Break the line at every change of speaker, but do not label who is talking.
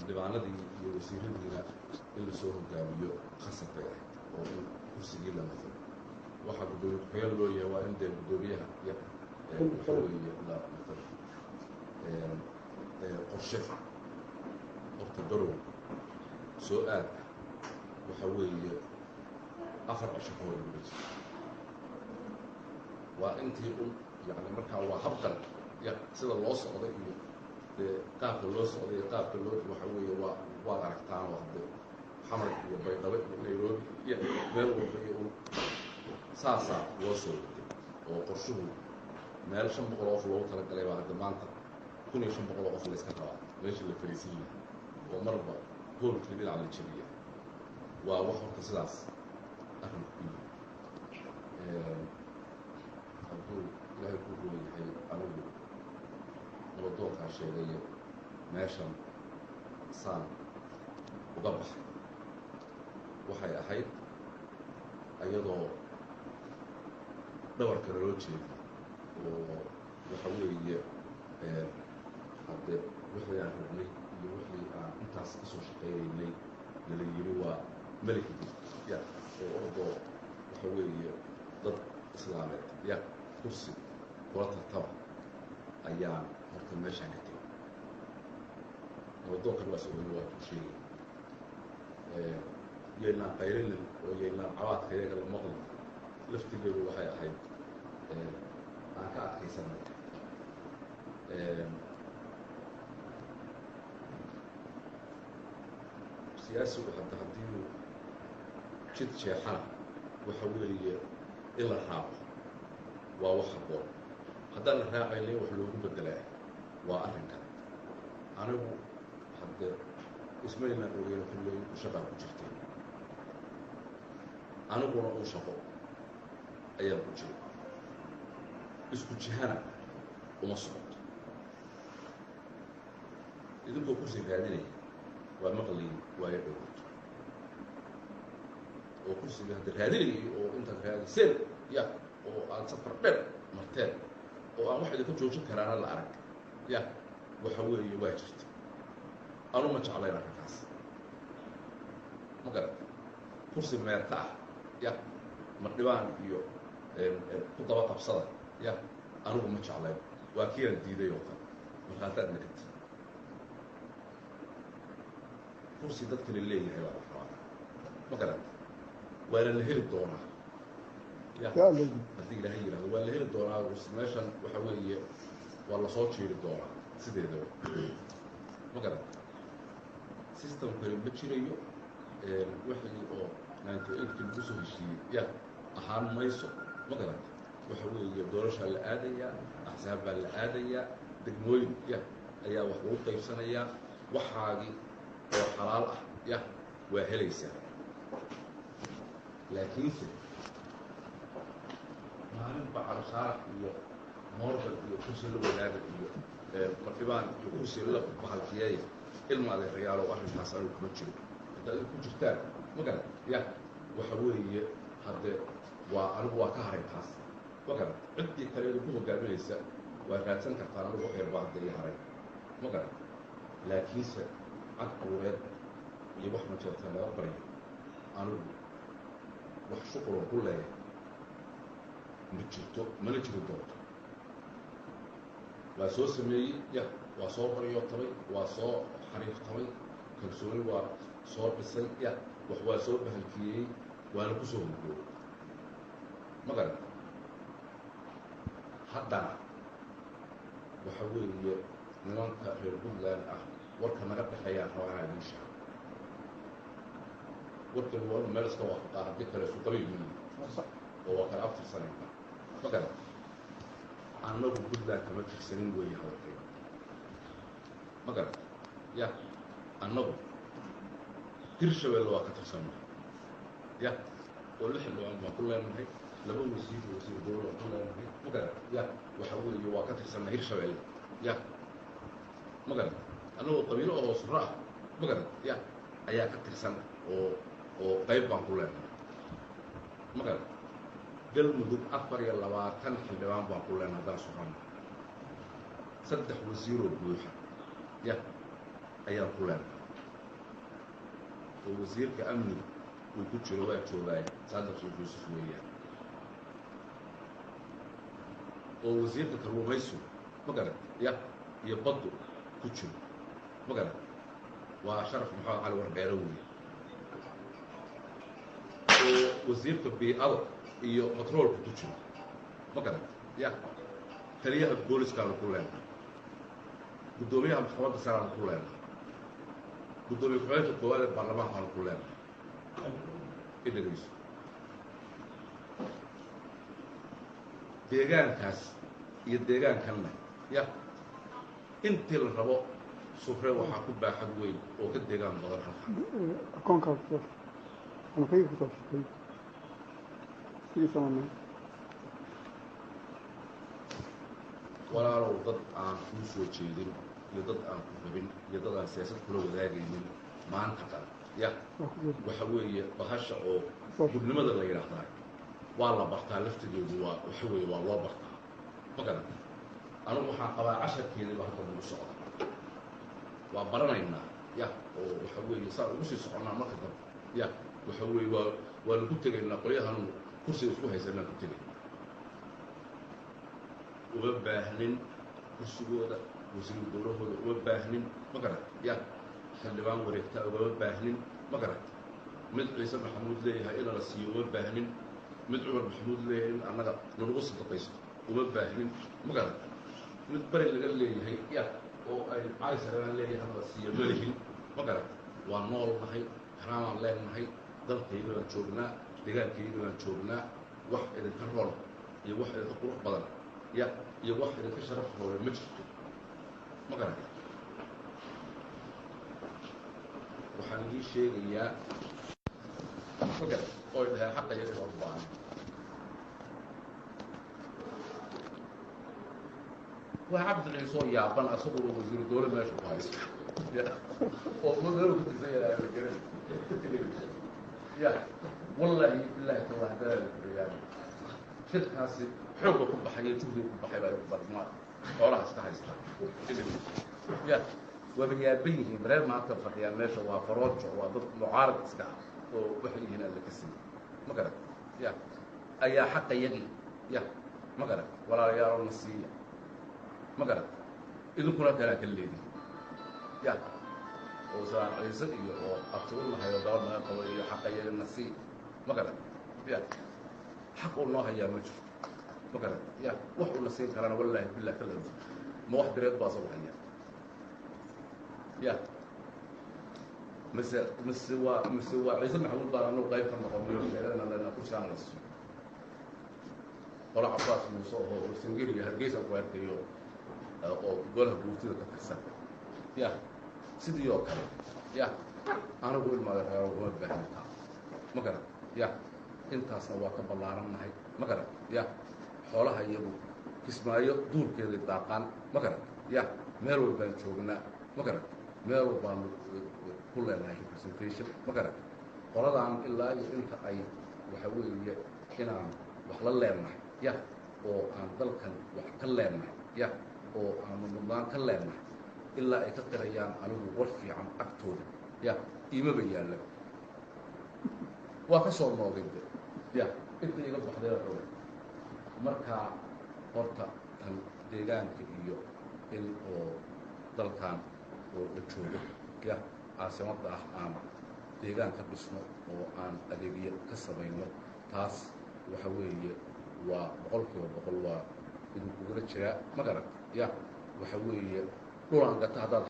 xildhibaanadii iyo wasiiradiina in lasoo hogaamiyo khasab bay ahayd oo in kursigii la nafo waxaa guddoomiye ku-xigeen loo yahay waa in dee guddoomiyaha iyo waxa weeye la nafo qorshe horta garow soo aad ah waxa weeye 4 cisho ka hor uga jira waa intii yani markaa waa habkan sida loo socday iyo qaabka loo socday iyo qaabka loo waxa weeye waad aragtaan oo hadde xamar iyo baydhabo iyo nairobi iyo meel walba iyo saasaa loo soo degay oo qorshuhu meel 500 qof loogu talagalay baa hadda maanta 1500 qof la iska qabaa meesha la fariisin yahay oo marba hoolkii dhinac la jebiya waa wax horta sidaas arrinku ku yimi hadduu ilaahay ku gooyahay anigu nabadoonkaa sheegay meeshan saan uga baxay waxay ahayd iyadoo dhabarkana loo jeeday oo waxa weeye hadde wixii aan rabnay iyo wixii aan intaas ka soo shaqaynaynay lala yiri waa melika oo ordoo waxa weeye dad islaameed kursi kula tartaba ayaan horta meeshaan ka tegay nabadoonkan waa soconi waa ku sheegay yaynaan qayrinin oo yaynaan cabaadka iyaga la maqlin laftigeedu waxay ahayd aan ka adkaysanay siyaasigu hadda haddii jid jeexana waxa weeye in la raaco waa wax habboon haddaan la raacayna in wax loogu bedelaa waa arrinkan anigu hadde ismaynaan ogeyn kulley u shaqaa ku jirtay aniguna uu shaqo ayaan ku jiray isku jihana uma socoto idinkoo kursi raadinaya waa maqlayin waayo dhowrto oo kursiga hadda raadinayay oo intaad raadiseen oo aad safar dheer marteen oo aan wax idinka joojin karaana la arag waxa weeye waa jirta anu ma jeclayn arrinkaas ma garan kursi meerta ah mardhibaan iyo ku daba qabsada anigu ma jeclayn waa kiiaan diiday oo kale markaasaad nagati kursi dadkana leeyahay baa la rabaa ma garan waana la heli doonaa haddii ilaahay yidhahdo waa la heli doonaa meeshan waxa weeye waa lasoo jiiri doonaa sideedaba ma garan systemkani ma jirayo wixii oo 98kii lagu soo heshiiyey ahaan mayso ma garan waxa weeye doorashaa la aadayaa axsaab baa la aadayaa degmooyin ayaa wax lagu qaybsanayaa waxaagii oo xalaal ah waa helaysaa laakiinse maalin bacarsaar iyo moorgal iyo kursi la wadaaga iyo mardhibaan iyo kursi la bahalkiyeeya ilma adeerayaalow arrinkaas anigu kuma jiro hadda ay ku jirtaan ma garan waxa weeye hadde waa anigu waa ka haray taas ma garan ciddii kale idinku hogaaminaysa waa raadsan kartaan anigu waxyar baa hadda ii haray ma garan laakiinse cad quureed iyo wax ma jirta laga baryo anigu wax shuquloo ku leeyahay ma jirto mana jiri doonto waa soo sameeyey waa soo baryotamay waa soo xariiftamay kalsooni waa soo dhisay wax waa soo bahalkiyey waana ku soo horgoobay ma garan haddana waxa weeye nimanka reer puntland ah warka naga dhexeeyaan rabaa inaa idiin sheego warkan waa inu meel iska waafaqaa haddii kale isu qabayl yihiin oo waa kala aftirsanayna ma garan annagu puntland kama tirsanin weeye hadalkayga ma garan annagu hirshabeelle waa ka tirsannahay oo 6 xildhibaan baan ku leenahay 2 wasiir iyo wasiir dowlad baan ku leenahay ma garan waxa weeye waa ka tirsannahay hirshabeelle ma garan annagoo qabiilo oo hoos ra ma garan ayaa ka tirsan oo qayb baan ku leenahay ma garan galmudug 24 xildhibaan baan ku leenahay haddaan soconno 3 wasiiroo buuxa ayaan ku leenahay ووزير كأمني ويكون شروات شولاي صادق يوسف وياه ووزير كتروميسو مقرد يبضوا كوتشو مقرد وشرف محمد علي ورقيروي ووزير كبيئة iyo patrolka ku jiro ma garan taliyaha booliska aan ku leenahay gudoomiyaha maxkamadda sare aan ku leenahay gudoomiye ku-xigeenka koowaad ee baarlamaanka aan ku leenahay idhagayso deegaankaas iyo deegaankanna intii la rabo sufre waxaa ku baaxad weyn oo ka deegaan badan halkan walaalow dad aan kuu soo jeedin iyo dad aan ku rabin iyo dad aan siyaasad kula wadaagaynin maanta qan waxa weeye bahasha oo gudnimada la yidhaahdaa waa la bartaa laftigeedu waa waxa weeye waa loo bartaa ma garan anigu waxaan qabaa casharkeediiba halka nagu socda waa baranaynaa oo waxa weeye saa ugu sii soconnaa marka dambe waxa weeye waa lagu tegaynaa qolyahan kursiga isku haysanaan ku tegay uma baahnin kursigooda wasiir dowlahooda uma baahnin ma garat xildhibaan wareegtaa ugama baahnin ma garat mid ciise maxamuud leeyahay in la siiyo uma baahnin mid cumar maxamuud leeyahay in annaga nalagu sadaqaysto uma baahnin ma garat mid bari laga leeyahay oo ay cali saraan leeyahay in la siiyo ma lihin ma garat waa nool nahay karaamaan leenahay dalkayga baan joognaa deegaankayga baan joognaa wax idinka rool iyo wax idinka qurux badan iyo wax idinka sharaf roole ma jirto ma garan waxaan idii sheegayaa ma garan oo dhahay xaqa iyaga loo baahan waa cabdi soo yaaban asagoo wasiiru dowla meesha ku haysto oo madaxweynuhu ku tirsan yahay la garan والله بالله والله ذلك يعني شد كاسي حب كل بحاجة تقول كل بحاجة ما وراها استحيستا وبيابيه برير ما تفرق يعني ماشي وفروج وضد معارض اسكع وبحي هنا اللي كسي ما قرأت أي حتى يجي ما قرأت ولا يرى النصية ما قرأت إذا كنا ذلك الليل وسواء عيسى أو الله يدورنا قوي حقيقة النسي ما قال حق الله يا مجر ما قال وحق النسي كلام والله بالله كلام ما واحد رياض باصل مسوا عيسى محمود بارا إنه قايف كنا قوميون لأن كل شيء نص ولا عباس موسى وسنجيري هرجيس أقوال كيو أو قوله بوتي كتكسر sidii oo kale anagu ilmaadareero uma baahntaa ma garan intaasna waa ka ballaarannahay ma garan xoolaha iyagu kismaayo duurkeeda daaqaan ma garan meel walbaan joognaa ma garan meel walbaan ku leenahay representation ma garan qoladaan ilaa iyo inta ay waxa weeye inaan wax la leenahay oo aan dalkan wax ka leenahay oo aan mudnaan ka leenahay ilaa ay ka qirayaan anigu war fiican agtooda iimaba yaalla waa ka soo noogay inta iga baxday rabo markaa horta tan deegaanka iyo in oo dalkan oo la joogo caasimadda ah aan deegaan ka dhisno oo aan adeegyo ka samayno taas waxa weeye waa 100% waa idinkugula jiraa ma garan waxa weeye dhulaan gata haddaad